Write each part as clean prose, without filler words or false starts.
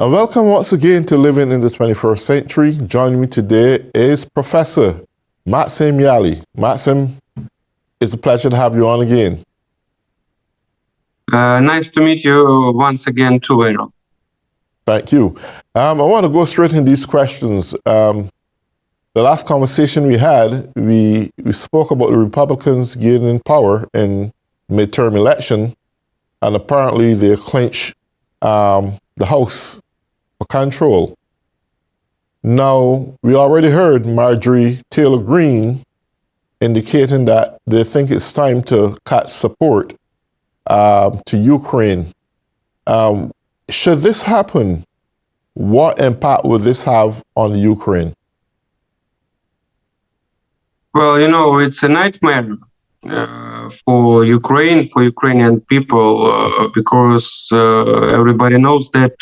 And welcome once again to Living in the 21st Century. Joining me today is Professor Maksym Yali. Maksym, it's a pleasure to have you on again. Nice to meet you once again too, Aaron. Thank you. I want to go straight into these questions. The last conversation we had, we spoke about the Republicans gaining power in midterm election, and apparently they clinched the House for control. Now, we already heard Marjorie Taylor Greene indicating that they think it's time to cut support to Ukraine. Should this happen, what impact will this have on Ukraine? Well, you know, it's a nightmare for Ukraine, for Ukrainian people, because everybody knows that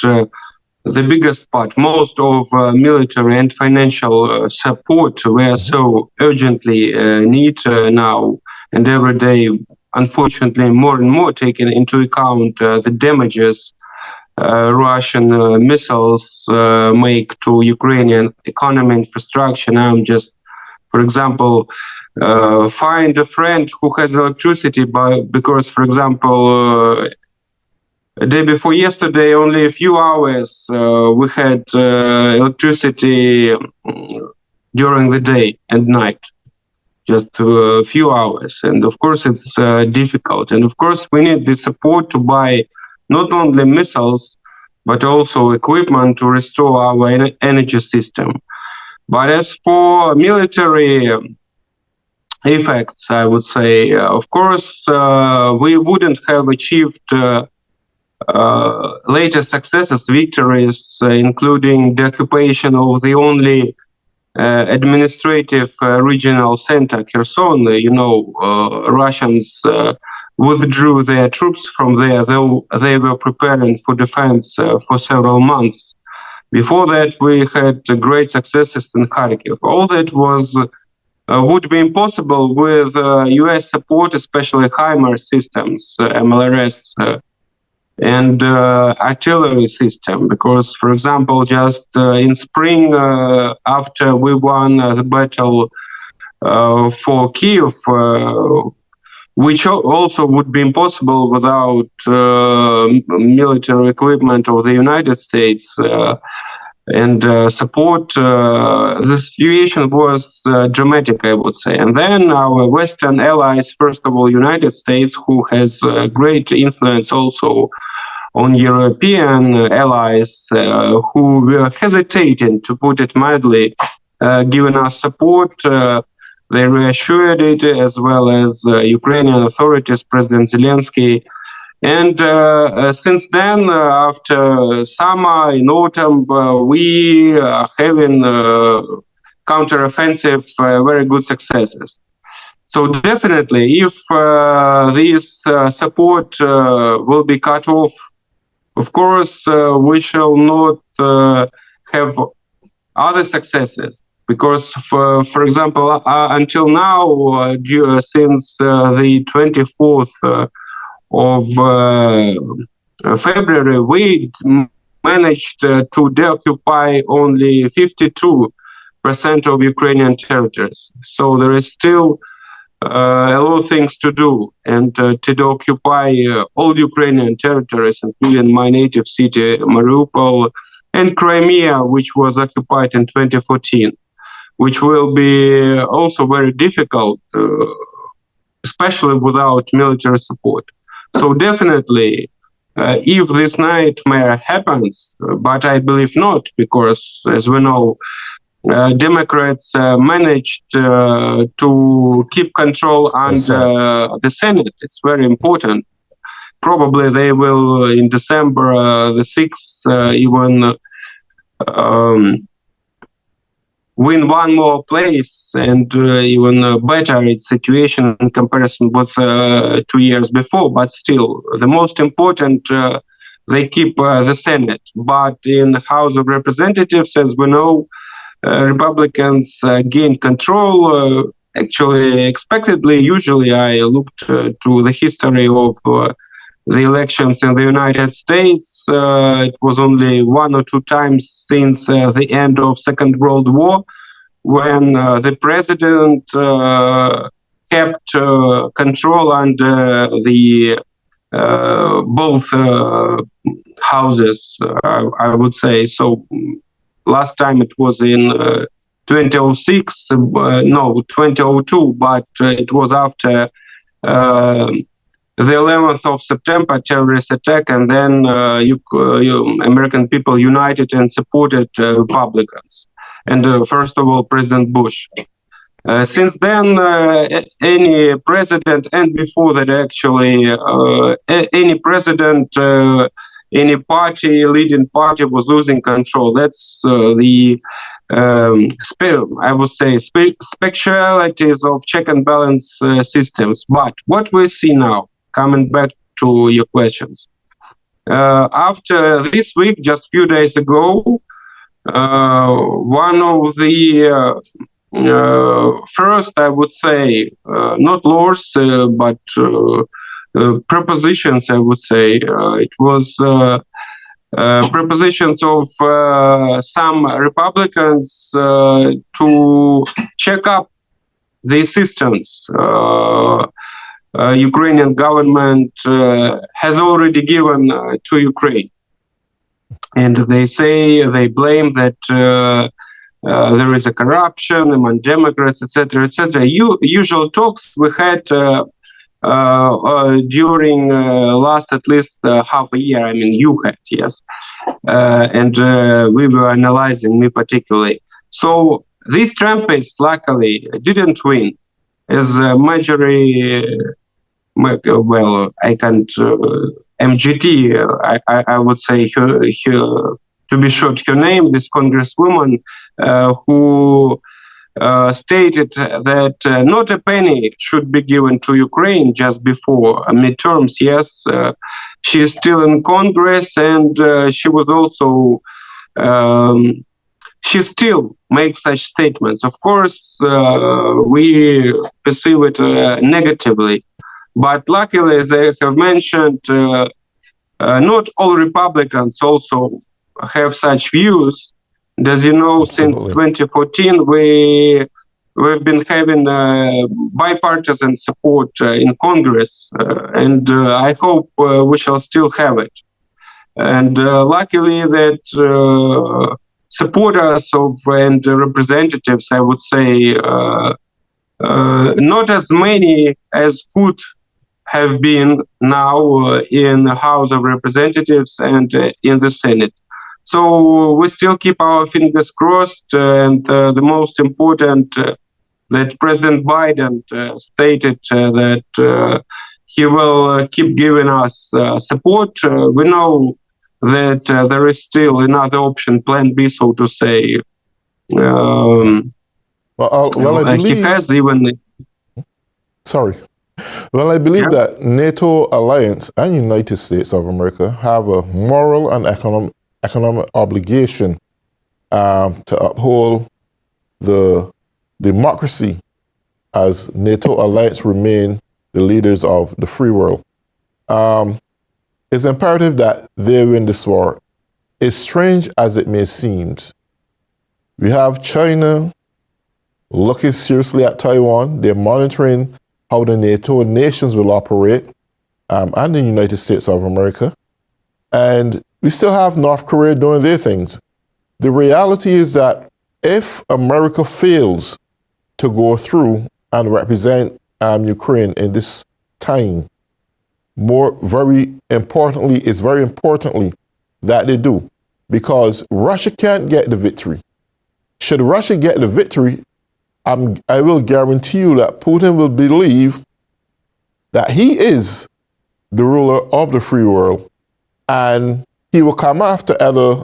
the biggest part, most of military and financial support were so urgently need now, and every day, unfortunately, more and more taken into account the damages Russian missiles make to Ukrainian economy infrastructure. Now, just, for example, find a friend who has electricity, because, for example, a day before yesterday, only a few hours, we had electricity during the day and night, just a few hours. And of course, it's difficult. And of course, we need the support to buy not only missiles, but also equipment to restore our energy system. But as for military effects, I would say, of course, we wouldn't have achieved later successes, victories, including the occupation of the only administrative regional center, Kherson. You know, Russians withdrew their troops from there, though they were preparing for defense for several months. Before that, we had great successes in Kharkiv. All that would be impossible with U.S. support, especially HIMARS systems, MLRS, and artillery system, because, for example, just in spring, after we won the battle for Kiev, which also would be impossible without military equipment of the United States and support, the situation was dramatic, I would say. And then our Western allies, first of all, United States, who has great influence also on European allies, who were hesitating, to put it mildly, giving us support. They reassured it, as well as Ukrainian authorities, President Zelensky. And since then, after summer, in autumn, we are having counteroffensive, very good successes. So definitely, if this support will be cut off, of course, we shall not have other successes. Because, for example, until now, since the 24th of February, we managed to deoccupy only 52% of Ukrainian territories. So there is still a lot of things to do, and to deoccupy all Ukrainian territories, including my native city, Mariupol, and Crimea, which was occupied in 2014, which will be also very difficult, especially without military support. So definitely, if this nightmare happens, but I believe not, because, as we know, Democrats managed to keep control under the Senate. It's very important. Probably they will, in December the 6th, even win one more place, and even better its situation in comparison with 2 years before. But still, the most important, they keep the Senate. But in the House of Representatives, as we know, Republicans gain control. Actually, expectedly, usually I looked to the history of the elections in the United States. It was only 1 or 2 times since the end of Second World War when the president kept control under the both houses, I would say. So last time it was in 2006, no, 2002, but it was after the 11th of September terrorist attack, and then American people united and supported Republicans. And first of all, President Bush. Since then, any president, and before that actually, any president, any party, leading party was losing control. That's I would say, specialities of check and balance systems. But what we see now, coming back to your questions, after this week, just a few days ago, one of the first, I would say, not laws, but propositions, I would say. It was propositions of some Republicans to check up the assistance Ukrainian government has already given to Ukraine. And they blame that there is a corruption among Democrats, etc., etc. Usual talks we had during last at least half a year. I mean, you had, yes, and we were analyzing, me particularly. So these Trumpists, luckily, didn't win. As majority, well, I can't. MGT, I would say, to be short, her name, this congresswoman who stated that not a penny should be given to Ukraine just before midterms. Yes, she is still in Congress, and she was also, she still makes such statements. Of course, we perceive it negatively. But luckily, as I have mentioned, not all Republicans also have such views. And as you know, Absolutely. Since 2014, we've been having bipartisan support in Congress, and I hope we shall still have it. And luckily, that supporters of and representatives, I would say, not as many as could have been now in the House of Representatives and in the Senate. So we still keep our fingers crossed, and the most important, that President Biden stated that he will keep giving us support. We know that there is still another option, Plan B, so to say. Well, I believe... He has even... Sorry. Well, I believe Yeah. that NATO alliance and United States of America have a moral and economic obligation to uphold the democracy as NATO alliance remain the leaders of the free world. It's imperative that they win this war. As strange as it may seem, we have China looking seriously at Taiwan. They're monitoring how the NATO nations will operate, and the United States of America. And we still have North Korea doing their things. The reality is that if America fails to go through and represent Ukraine in this time, it's very importantly that they do, because Russia can't get the victory. Should Russia get the victory, I will guarantee you that Putin will believe that he is the ruler of the free world, and he will come after other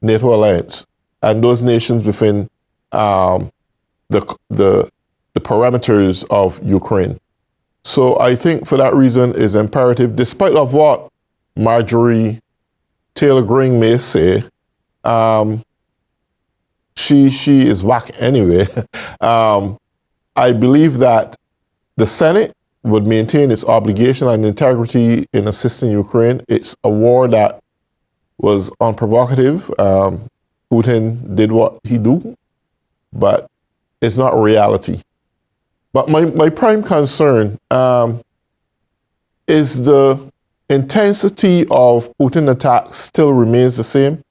NATO alliance and those nations within the parameters of Ukraine. So I think for that reason it's imperative, despite of what Marjorie Taylor Greene may say, she is whack anyway. I believe that the Senate would maintain its obligation and integrity in assisting Ukraine. It's a war that was unprovocative. Putin did what he do, but it's not reality. But my prime concern is the intensity of Putin attacks still remains the same,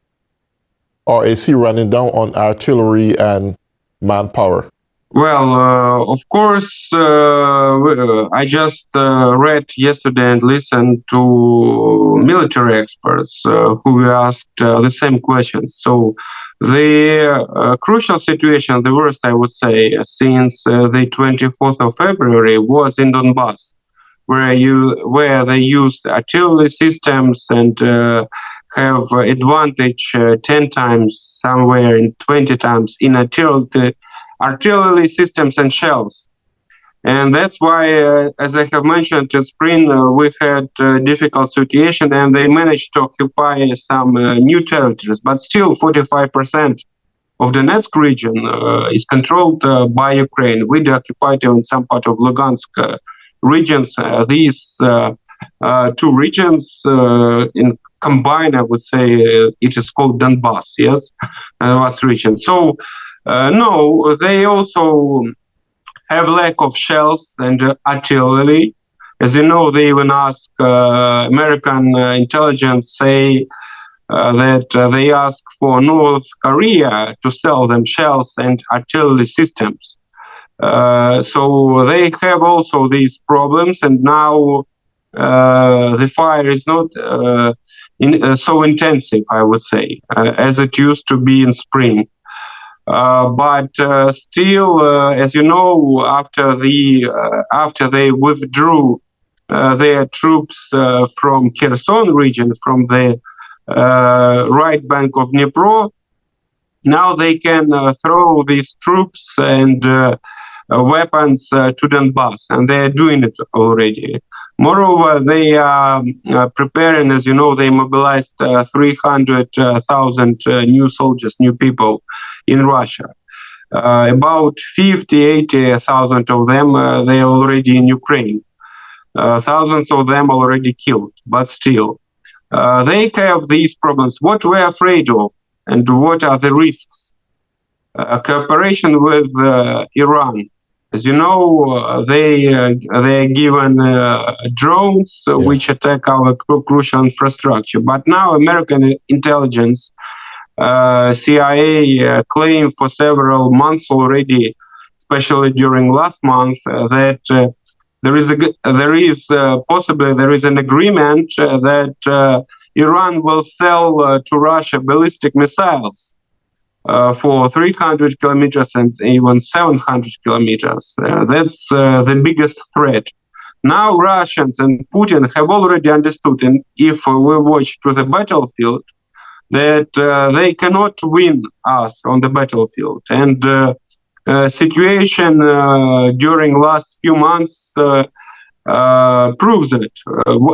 or is he running down on artillery and manpower? Well, of course, I just read yesterday and listened to military experts who asked the same questions. So the crucial situation, the worst I would say, since the 24th of February was in Donbass, where they used artillery systems and have advantage 10 times, somewhere in 20 times in artillery systems and shells. And that's why, as I have mentioned in spring, we had a difficult situation and they managed to occupy some new territories. But still, 45% of the Donetsk region is controlled by Ukraine. We occupied in some part of Lugansk regions. These two regions in combined, I would say, it is called Donbass, yes, Donbass region. So, no, they also have lack of shells and artillery. As you know, they even ask American intelligence say that they ask for North Korea to sell them shells and artillery systems. So they have also these problems, and now the fire is not so intensive, I would say, as it used to be in spring. But still, as you know, after they withdrew their troops from Kherson region, from the right bank of Dnipro, now they can throw these troops and weapons to Donbass, and they are doing it already. Moreover, they are preparing, as you know, they mobilized 300,000 new soldiers, new people in Russia. About 80,000 of them, they are already in Ukraine. Thousands of them already killed, but still. They have these problems. What we're afraid of and what are the risks? Cooperation with Iran. As you know, they are given drones which attack our crucial infrastructure. But now American intelligence, CIA, claim for several months already, especially during last month, that there is an agreement that Iran will sell to Russia ballistic missiles for 300 kilometers and even 700 kilometers. That's the biggest threat. Now Russians and Putin have already understood, and if we watch to the battlefield, that they cannot win us on the battlefield. And situation during last few months proves it.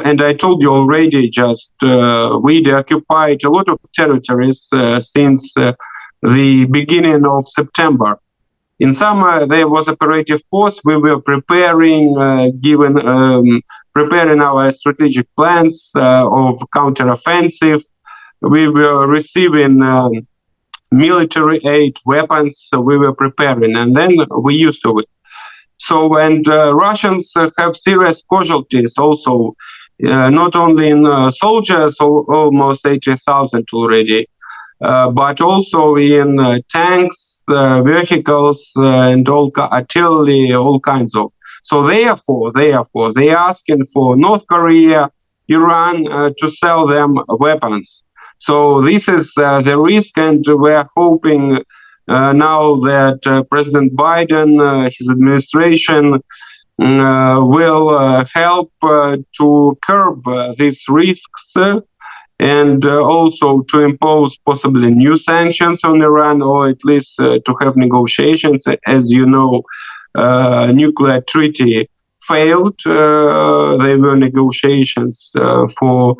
And I told you already, just we occupied a lot of territories since the beginning of September. In summer, there was operative force. We were preparing, preparing our strategic plans of counteroffensive. We were receiving military aid, weapons. So we were preparing, and then we used to it. So, and Russians have serious casualties also, not only in soldiers, almost 80,000 already, but also in tanks, vehicles, and all artillery, all kinds of. So therefore, they are asking for North Korea, Iran to sell them weapons. So this is the risk, and we're hoping now that President Biden, his administration, will help to curb these risks and also to impose possibly new sanctions on Iran, or at least to have negotiations. As you know, nuclear treaty failed. There were negotiations for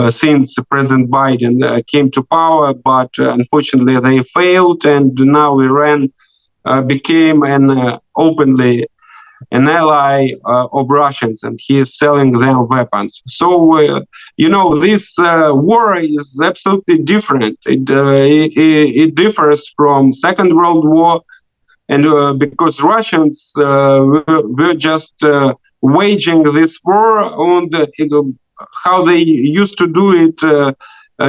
since President Biden came to power, but unfortunately they failed, and now Iran became an openly an ally of Russians, and he is selling them weapons. So, this war is absolutely different. It differs from Second World War, and because Russians were just waging this war on how they used to do it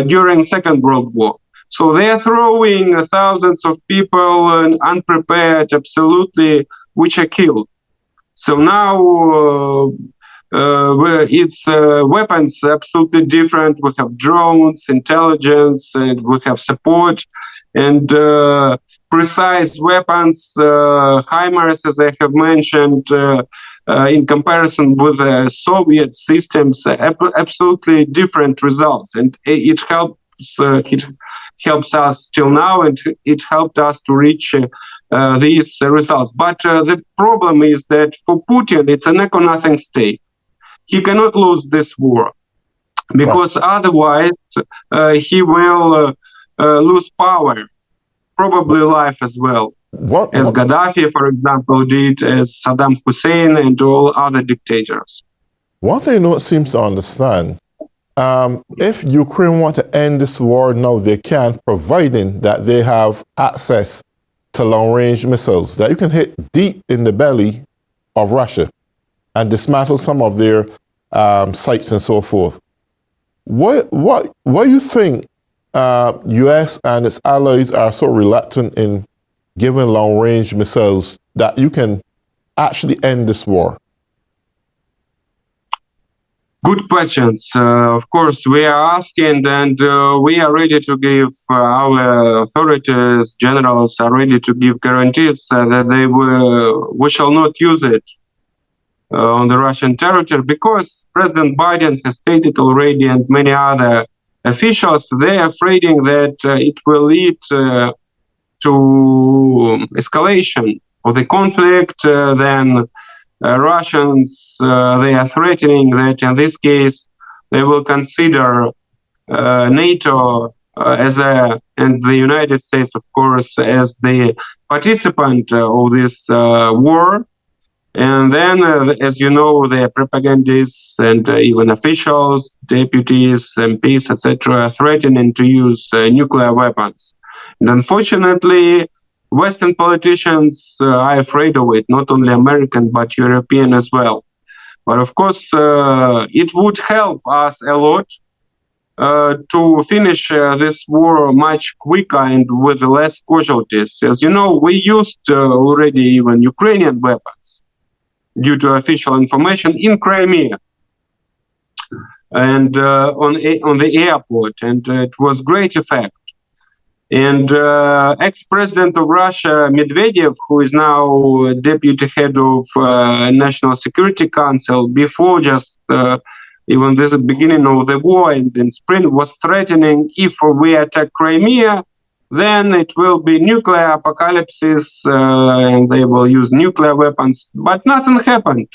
during Second World War. So they are throwing thousands of people unprepared, absolutely, which are killed. So now it's weapons absolutely different. We have drones, intelligence, and we have support, and precise weapons, HIMARS, as I have mentioned, in comparison with the Soviet systems, absolutely different results. And it helps us till now, and it helped us to reach these results. But the problem is that for Putin, it's an eco-nothing state. He cannot lose this war, because otherwise he will lose power, probably life as well, as Gaddafi, for example, did, as Saddam Hussein and all other dictators. One thing I don't seem to understand, if Ukraine want to end this war now, they can, providing that they have access to long-range missiles that you can hit deep in the belly of Russia and dismantle some of their sites and so forth. What do you think U.S. and its allies are so reluctant in giving long-range missiles that you can actually end this war? Good questions. Of course, we are asking, and we are ready to give our authorities, generals are ready to give guarantees that we shall not use it on the Russian territory, because President Biden has stated already, and many other officials, they are afraid that it will lead to escalation of the conflict. Then Russians, they are threatening that in this case they will consider NATO and the United States, of course, as the participant of this war. And then, as you know, the propagandists and even officials, deputies, MPs, etc., threatening to use nuclear weapons. And unfortunately, Western politicians are afraid of it, not only American, but European as well. But of course, it would help us a lot to finish this war much quicker and with less casualties. As you know, we used already even Ukrainian weapons, due to official information, in Crimea and on the airport, and it was great effect. And ex-president of Russia, Medvedev, who is now deputy head of National Security Council, before just even the beginning of the war and in spring, was threatening, if we attack Crimea, then it will be nuclear apocalypse, and they will use nuclear weapons. But nothing happened.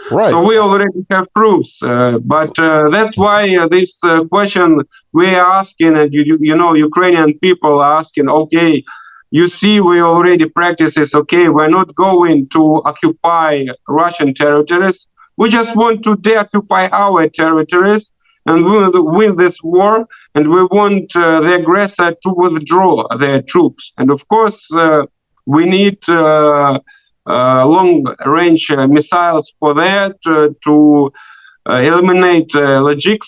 Right. So we already have proofs. But that's why this question we are asking, and Ukrainian people are asking, okay, you see, we already practice this. Okay, we're not going to occupy Russian territories. We just want to deoccupy our territories and win this war, and we want the aggressor to withdraw their troops. And of course, we need long-range missiles for that, to eliminate logistic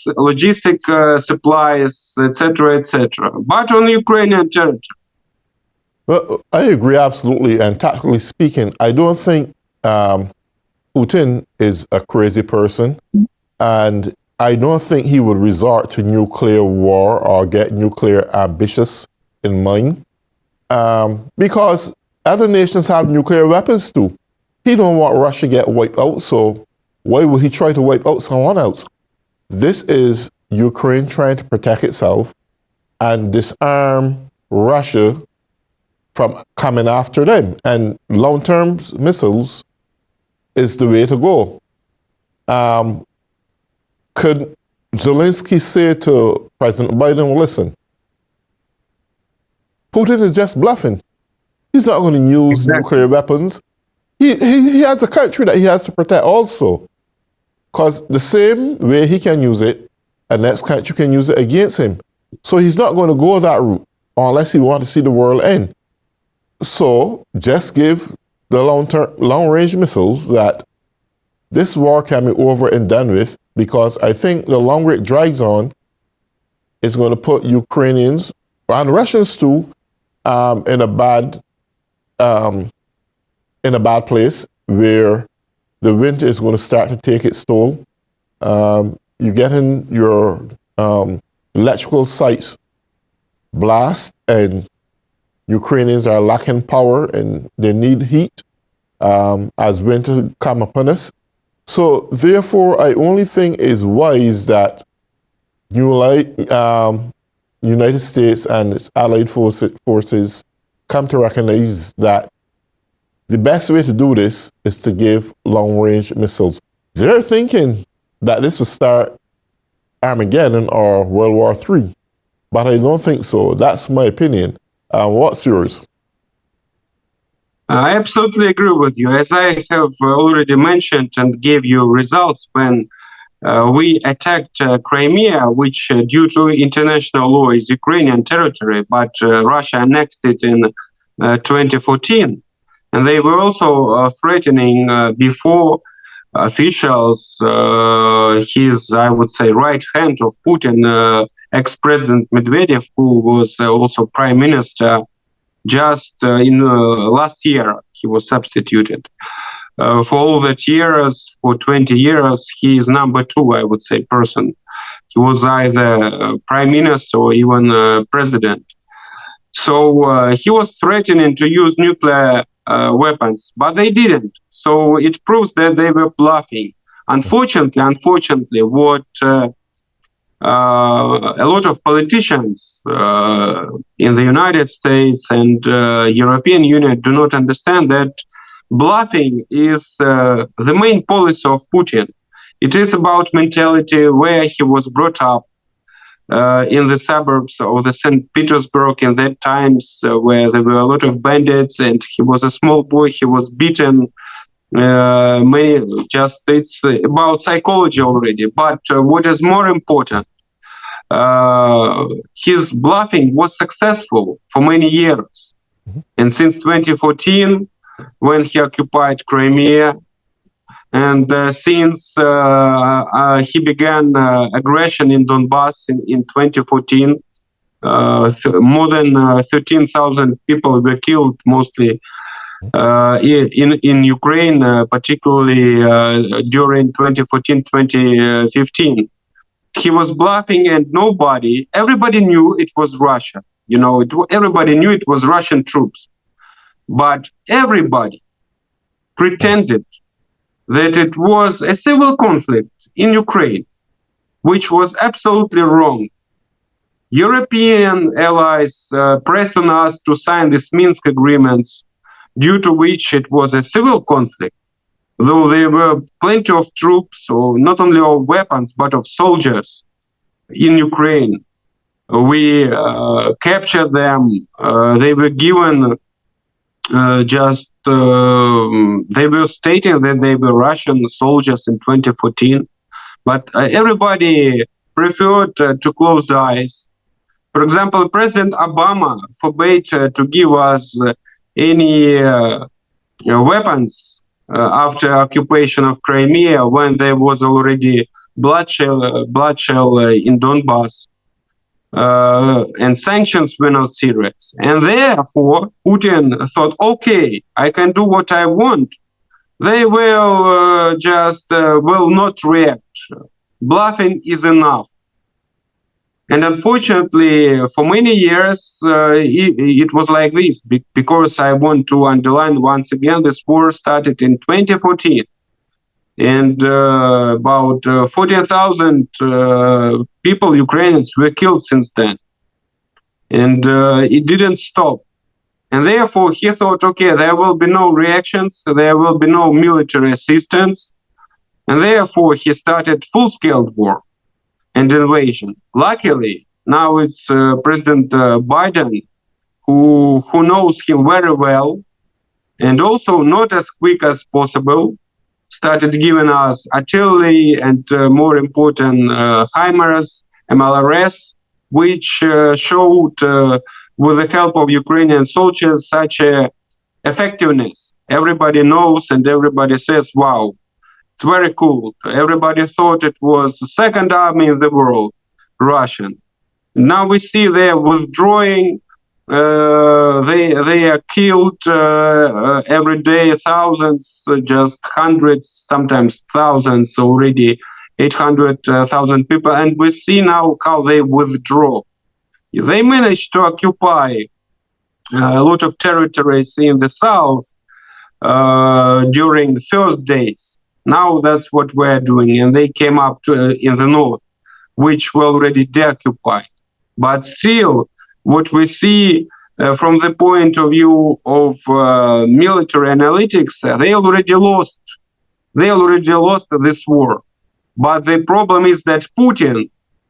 supplies, etc., etc. But on Ukrainian territory. Well, I agree absolutely. And tactically speaking, I don't think Putin is a crazy person, and I don't think he would resort to nuclear war or get nuclear ambitious in mind, because other nations have nuclear weapons too. He don't want Russia to get wiped out, so why would he try to wipe out someone else? This is Ukraine trying to protect itself and disarm Russia from coming after them. And long-term missiles is the way to go. Could Zelensky say to President Biden, well, listen, Putin is just bluffing. He's not going to use nuclear weapons. he has a country that he has to protect also. Because the same way he can use it, the next country can use it against him. So he's not going to go that route unless he wants to see the world end. So just give the long-range missiles that this war can be over and done with, because I think the longer it drags on, it's going to put Ukrainians and Russians too in a bad place where the winter is going to start to take its toll. You get in your electrical sites blast, and Ukrainians are lacking power and they need heat as winter come upon us. So therefore, I only think it's wise that United States and its allied forces come to recognize that the best way to do this is to give long-range missiles. They're thinking that this will start Armageddon or World War III, but I don't think so. That's my opinion. What's yours? I absolutely agree with you. As I have already mentioned and gave you results when we attacked Crimea, which due to international law is Ukrainian territory, but Russia annexed it in 2014. And they were also threatening before officials, his, I would say, right hand of Putin, ex-president Medvedev, who was also prime minister, just in last year, he was substituted. For all that years, for 20 years, he is number two, I would say, person. He was either prime minister or even president. So he was threatening to use nuclear weapons, but they didn't. So it proves that they were bluffing. Unfortunately, what a lot of politicians in the United States and European Union do not understand that bluffing is the main policy of Putin. It is about mentality, where he was brought up in the suburbs of the St. Petersburg in that times, where there were a lot of bandits, and he was a small boy. He was beaten. It's about psychology already. But what is more important, his bluffing was successful for many years. And since 2014, when he occupied Crimea, and since he began aggression in Donbass in 2014, more than 13,000 people were killed, mostly in Ukraine, particularly during 2014-2015. He was bluffing, and everybody knew it was Russia. Everybody knew it was Russian troops. But everybody pretended that it was a civil conflict in Ukraine, which was absolutely wrong. European allies pressed on us to sign these Minsk agreements, due to which it was a civil conflict, though there were plenty of troops, or not only of weapons, but of soldiers in Ukraine. We captured them. They were given they were stating that they were Russian soldiers in 2014, but everybody preferred to close the eyes. For example, President Obama forbade to give us any weapons after occupation of Crimea, when there was already bloodshed in Donbass. And sanctions were not serious. And therefore, Putin thought, okay, I can do what I want. They will will not react. Bluffing is enough. And unfortunately, for many years, it was like this, because I want to underline once again, this war started in 2014. And about 14,000 people, Ukrainians, were killed since then. And it didn't stop. And therefore, he thought, okay, there will be no reactions, there will be no military assistance. And therefore, he started full-scale war and invasion. Luckily, now it's President Biden who knows him very well, and also not as quick as possible, started giving us artillery and more important HIMARS, MLRS, which showed with the help of Ukrainian soldiers such a effectiveness. Everybody knows and everybody says, wow, it's very cool. Everybody thought it was the second army in the world, Russian. Now we see they're withdrawing. They are killed every day, thousands, just hundreds, sometimes thousands already, 800,000 people. And we see now how they withdraw. They managed to occupy a lot of territories in the south during the first days. Now that's what we're doing. And they came up to, in the north, which were already deoccupied. But still, what we see from the point of view of military analytics, they already lost. They already lost this war. But the problem is that Putin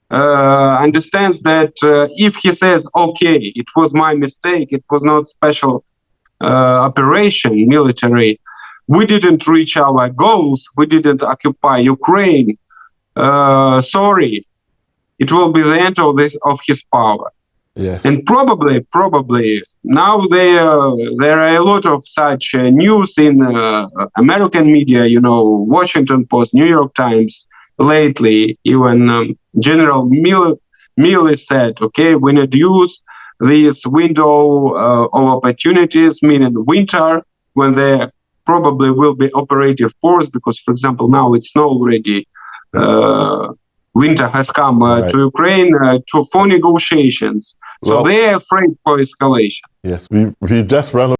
understands that if he says, okay, it was my mistake, it was not special operation, military, we didn't reach our goals, we didn't occupy Ukraine, sorry, it will be the end of his power. Yes. And probably now there are a lot of such news in American media, you know, Washington Post, New York Times, lately, even General Milley said, okay, we need to use this window of opportunities, meaning winter, when there probably will be operative force, because, for example, now it's snow already. Winter has come to Ukraine for negotiations. So Well, they are afraid for escalation. Yes, we just ran